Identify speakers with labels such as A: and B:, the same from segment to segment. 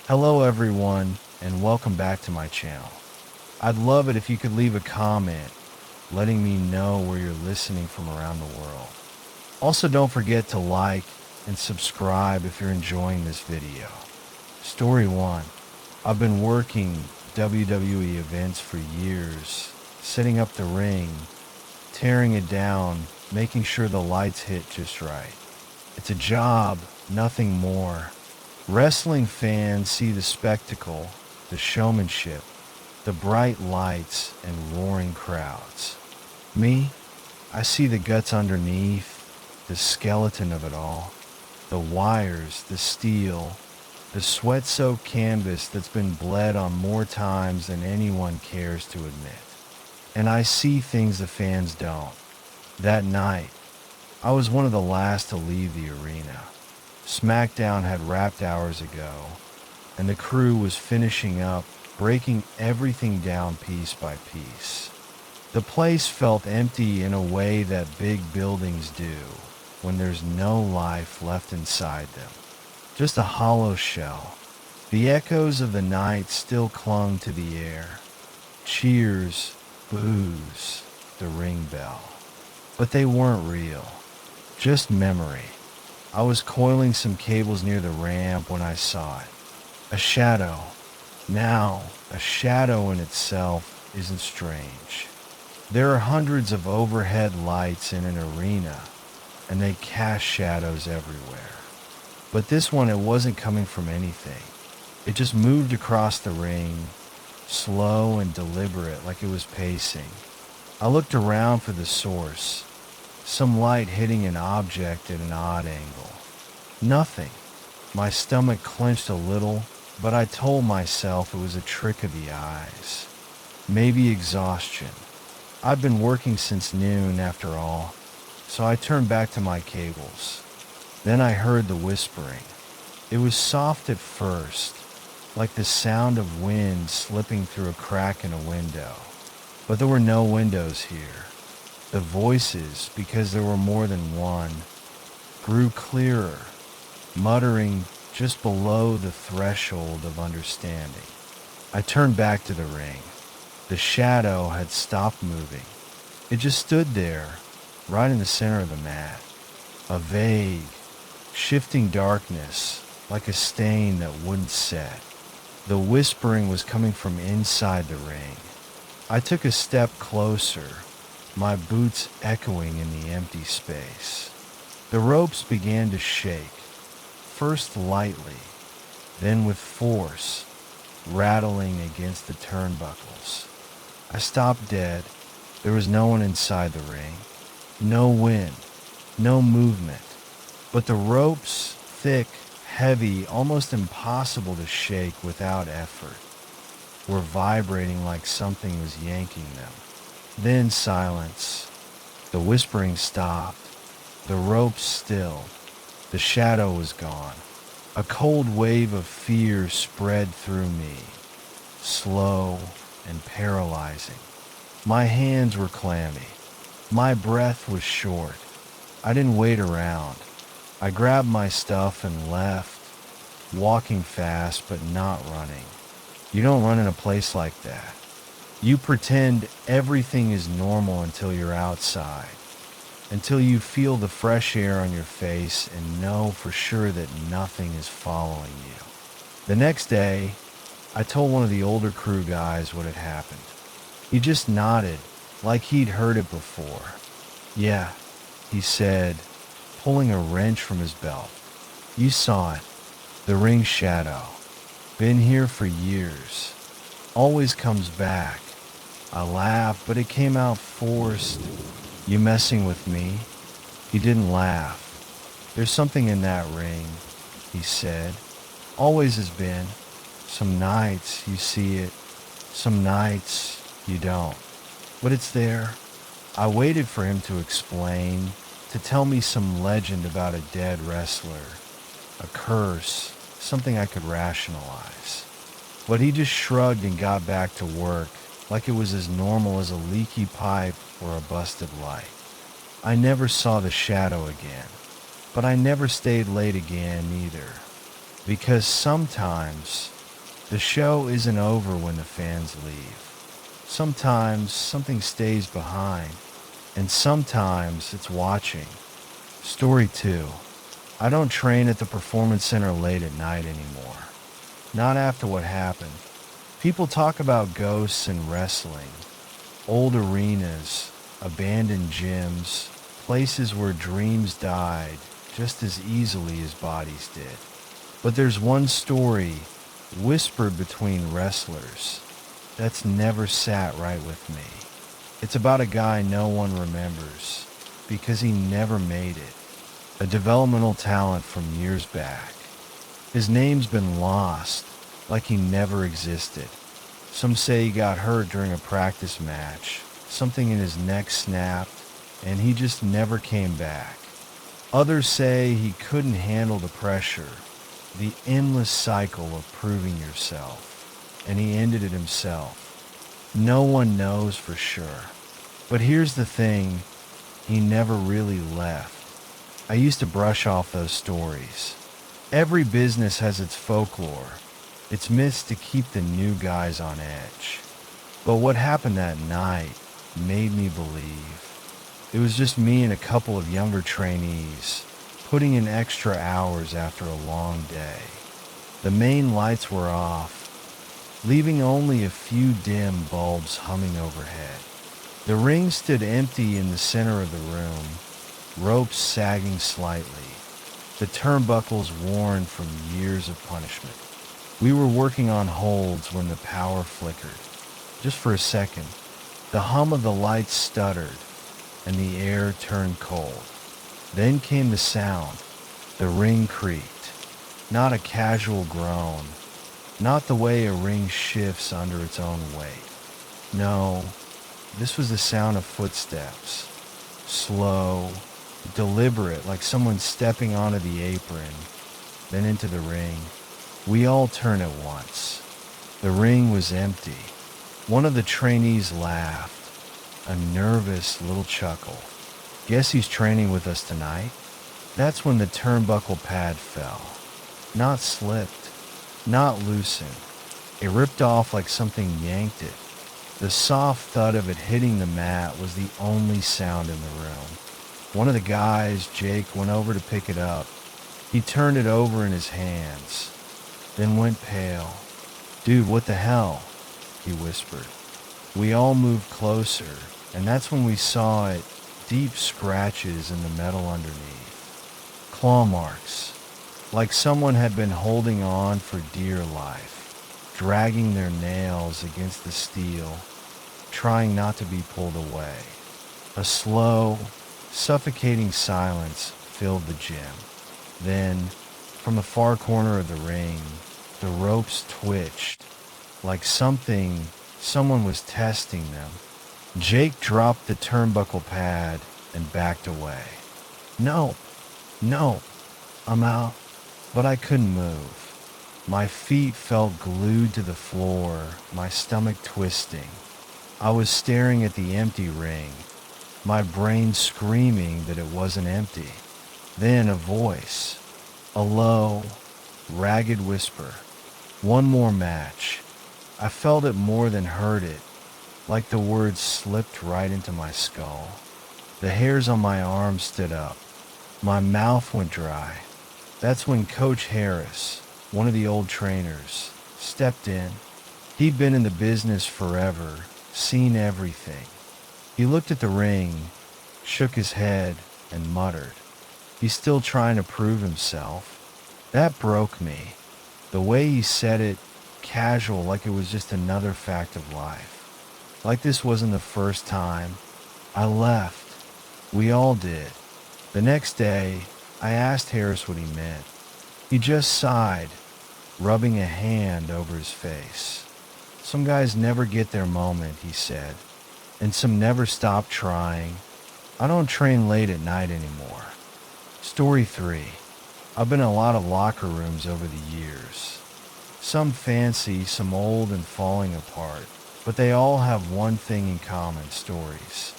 A: Hello everyone, and welcome back to my channel. I'd love it if you could leave a comment letting me know where you're listening from around the world. Also, don't forget to like and subscribe if you're enjoying this video. Story 1. I've been working WWE events for years, setting up the ring, tearing it down, making sure the lights hit just right. It's a job, nothing more. Wrestling fans see the spectacle, the showmanship, the bright lights, and roaring crowds. Me, I see the guts underneath, the skeleton of it all, the wires, the steel, the sweat-soaked canvas that's been bled on more times than anyone cares to admit. And I see things the fans don't. That night, I was one of the last to leave the arena. SmackDown had wrapped hours ago, and the crew was finishing up, breaking everything down piece by piece. The place felt empty in a way that big buildings do when there's no life left inside them. Just a hollow shell. The echoes of the night still clung to the air. Cheers, boos, the ring bell. But they weren't real. Just memory. I was coiling some cables near the ramp when I saw it. A shadow. Now, a shadow in itself isn't strange. There are hundreds of overhead lights in an arena, and they cast shadows everywhere. But this one, it wasn't coming from anything. It just moved across the ring, slow and deliberate, like it was pacing. I looked around for the source. Some light hitting an object at an odd angle. Nothing. My stomach clenched a little, but I told myself it was a trick of the eyes. Maybe exhaustion. I've been working since noon after all, so I turned back to my cables. Then I heard the whispering. It was soft at first, like the sound of wind slipping through a crack in a window. But there were no windows here. The voices, because there were more than one, grew clearer, muttering just below the threshold of understanding. I turned back to the ring. The shadow had stopped moving. It just stood there, right in the center of the mat. A vague, shifting darkness, like a stain that wouldn't set. The whispering was coming from inside the ring. I took a step closer, my boots echoing in the empty space. The ropes began to shake, first lightly, then with force, rattling against the turnbuckles. I stopped dead. There was no one inside the ring. No wind, no movement. But the ropes, thick, heavy, almost impossible to shake without effort, were vibrating like something was yanking them. Then silence. The whispering stopped. The ropes stilled. The shadow was gone. A cold wave of fear spread through me, slow and paralyzing. My hands were clammy. My breath was short. I didn't wait around. I grabbed my stuff and left, walking fast but not running. You don't run in a place like that. You pretend everything is normal until you're outside, until you feel the fresh air on your face and know for sure that nothing is following you. The next day, I told one of the older crew guys what had happened. He just nodded, like he'd heard it before. Yeah, he said, pulling a wrench from his belt. You saw it, the ring shadow. Been here for years. Always comes back. I laughed, but it came out forced. You messing with me? He didn't laugh. There's something in that ring, he said. Always has been. Some nights you see it, some nights you don't. But it's there. I waited for him to explain, to tell me some legend about a dead wrestler, a curse, something I could rationalize. But he just shrugged and got back to work, like it was as normal as a leaky pipe or a busted light. I never saw the shadow again, but I never stayed late again either, because sometimes The show isn't over when the fans leave. Sometimes something stays behind, and sometimes it's watching. Story 2. I don't train at the performance center late at night anymore. Not after what happened. People talk about ghosts and wrestling, old arenas, abandoned gyms, places where dreams died just as easily as bodies did. But there's one story, whispered between wrestlers, that's never sat right with me. It's about a guy no one remembers because he never made it. A developmental talent from years back. His name's been lost, like he never existed. Some say he got hurt during a practice match, something in his neck snapped, and he just never came back. Others say he couldn't handle the pressure, the endless cycle of proving yourself, and he ended it himself. No one knows for sure. But here's the thing, he never really left. I used to brush off those stories. Every business has its folklore, its myths to keep the new guys on edge. But what happened that night made me believe. It was just me and a couple of younger trainees, putting in extra hours after a long day. The main lights were off, leaving only a few dim bulbs humming overhead. The ring stood empty in the center of the room, ropes sagging slightly, the turnbuckles worn from years of punishment. We were working on holds when the power flickered. Just for a second, the hum of the lights stuttered, and the air turned cold. Then came the sound. The ring creaked. Not a casual groan. Not the way a ring shifts under its own weight. No, this was the sound of footsteps. Slow, deliberate, like someone stepping onto the apron, then into the ring. We all turned at once. The ring was empty. One of the trainees laughed, a nervous little chuckle. Guess he's training with us tonight? That's when the turnbuckle pad fell. Not slipped, not loosened. It ripped off like something yanked it. The soft thud of it hitting the mat was the only sound in the room. One of the guys, Jake, went over to pick it up. He turned it over in his hands, then went pale. "Dude, what the hell?" he whispered. We all moved closer, and that's when we saw it, deep scratches in the metal underneath. Claw marks, like someone had been holding on for dear life, dragging their nails against the steel, trying not to be pulled away. A slow, suffocating silence filled the gym. Then, from the far corner of the ring, the ropes twitched, like someone was testing them. Jake dropped the turnbuckle pad and backed away. No, I'm out. But I couldn't move. My feet felt glued to the floor, my stomach twisting. I was staring at the empty ring, my brain screaming that it wasn't empty. Then a voice, a low, ragged whisper. One more match. I felt it more than heard it, like the words slipped right into my skull. The hairs on my arms stood up. My mouth went dry. That's when Coach Harris, one of the old trainers, stepped in. He'd been in the business forever, seen everything. He looked at the ring, shook his head, and muttered. He's still trying to prove himself. That broke me. The way he said it, casual, like it was just another fact of life. Like this wasn't the first time. I left. We all did. The next day, I asked Harris what he meant. He just sighed, rubbing a hand over his face. Some guys never get their moment, he said, and some never stop trying. I don't train late at night anymore. Story 3. I've been in a lot of locker rooms over the years. Some fancy, some old and falling apart, but they all have one thing in common, stories.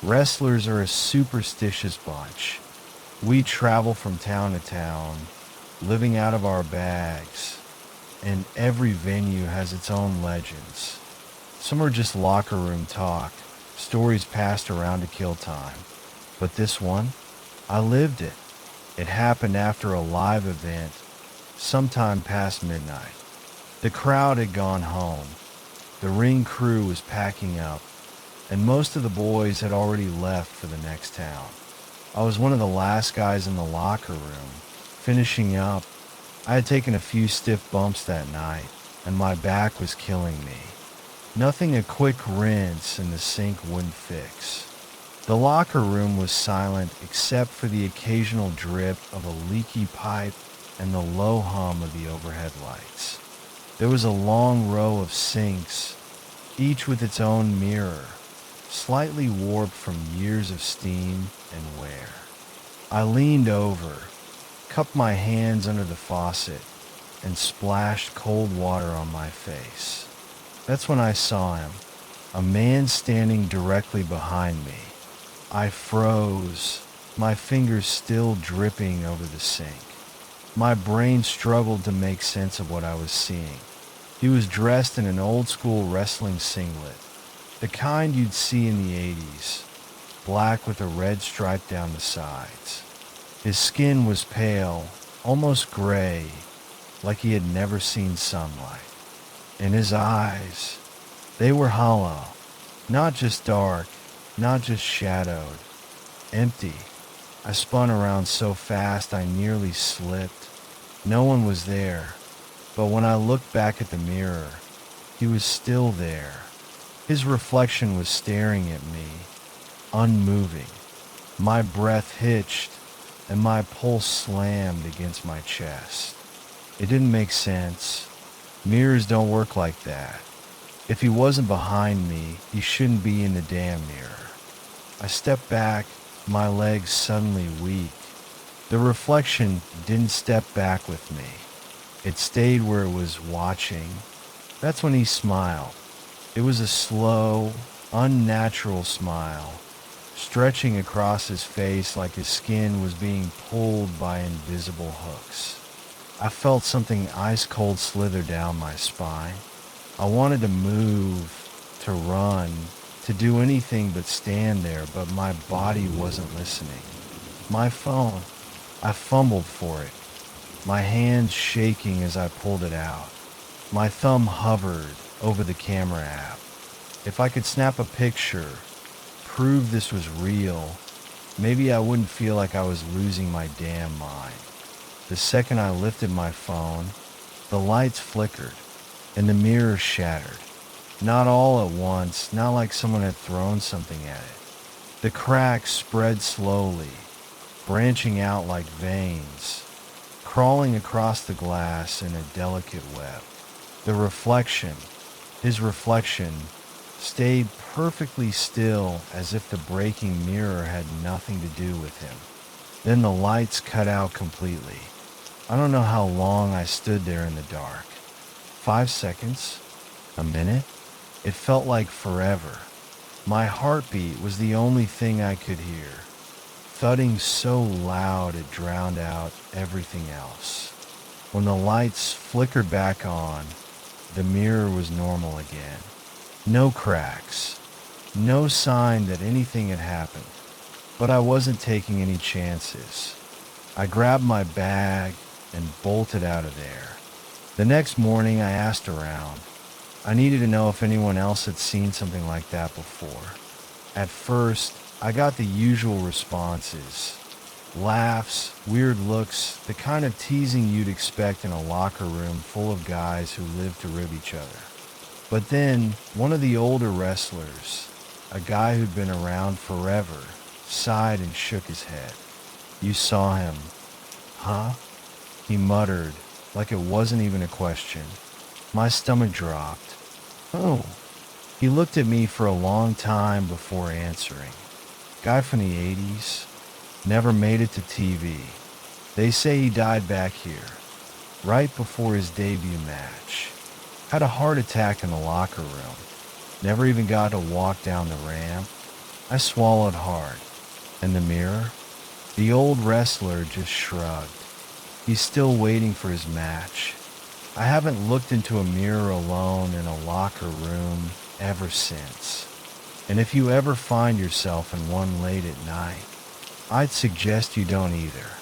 A: Wrestlers are a superstitious bunch. We travel from town to town, living out of our bags, and every venue has its own legends. Some are just locker room talk, stories passed around to kill time. But this one, I lived it. It happened after a live event, sometime past midnight. The crowd had gone home. The ring crew was packing up, and most of the boys had already left for the next town. I was one of the last guys in the locker room, finishing up. I had taken a few stiff bumps that night, and my back was killing me. Nothing a quick rinse in the sink wouldn't fix. The locker room was silent except for the occasional drip of a leaky pipe and the low hum of the overhead lights. There was a long row of sinks, each with its own mirror, slightly warped from years of steam and wear. I leaned over, cupped my hands under the faucet, and splashed cold water on my face. That's when I saw him, a man standing directly behind me. I froze, my fingers still dripping over the sink. My brain struggled to make sense of what I was seeing. He was dressed in an old-school wrestling singlet, the kind you'd see in the 80s, black with a red stripe down the sides. His skin was pale, almost gray, like he had never seen sunlight. And his eyes, they were hollow, not just dark, not just shadowed, empty. I spun around so fast I nearly slipped. No one was there, but when I looked back at the mirror, he was still there. His reflection was staring at me, unmoving. My breath hitched, and my pulse slammed against my chest. It didn't make sense. Mirrors don't work like that. If he wasn't behind me, he shouldn't be in the damn mirror. I stepped back, my legs suddenly weak. The reflection didn't step back with me. It stayed where it was watching. That's when he smiled. It was a slow, unnatural smile, stretching across his face like his skin was being pulled by invisible hooks. I felt something ice-cold slither down my spine. I wanted to move, to run, to do anything but stand there, but my body wasn't listening. My phone. I fumbled for it, my hands shaking as I pulled it out. My thumb hovered over the camera app. If I could snap a picture, prove this was real, maybe I wouldn't feel like I was losing my damn mind. The second I lifted my phone, the lights flickered and the mirror shattered. Not all at once, not like someone had thrown something at it. The cracks spread slowly, branching out like veins, crawling across the glass in a delicate web. The reflection, his reflection, stayed perfectly still as if the breaking mirror had nothing to do with him. Then the lights cut out completely. I don't know how long I stood there in the dark. 5 seconds? A minute? It felt like forever. My heartbeat was the only thing I could hear, thudding so loud it drowned out everything else. When the lights flickered back on, the mirror was normal again. No cracks, no sign that anything had happened. But I wasn't taking any chances. I grabbed my bag and bolted out of there. The next morning I asked around. I needed to know if anyone else had seen something like that before. At first, I got the usual responses. Laughs, weird looks, the kind of teasing you'd expect in a locker room full of guys who live to rib each other. But then, one of the older wrestlers, a guy who'd been around forever, sighed and shook his head. "You saw him, huh?" He muttered, like it wasn't even a question. My stomach dropped. "Oh." He looked at me for a long time before answering. Guy from the 80s, never made it to TV. They say he died back here, right before his debut match. Had a heart attack in the locker room. Never even got to walk down the ramp. I swallowed hard. And the mirror? The old wrestler just shrugged. He's still waiting for his match. I haven't looked into a mirror alone in a locker room ever since. And if you ever find yourself in one late at night, I'd suggest you don't either.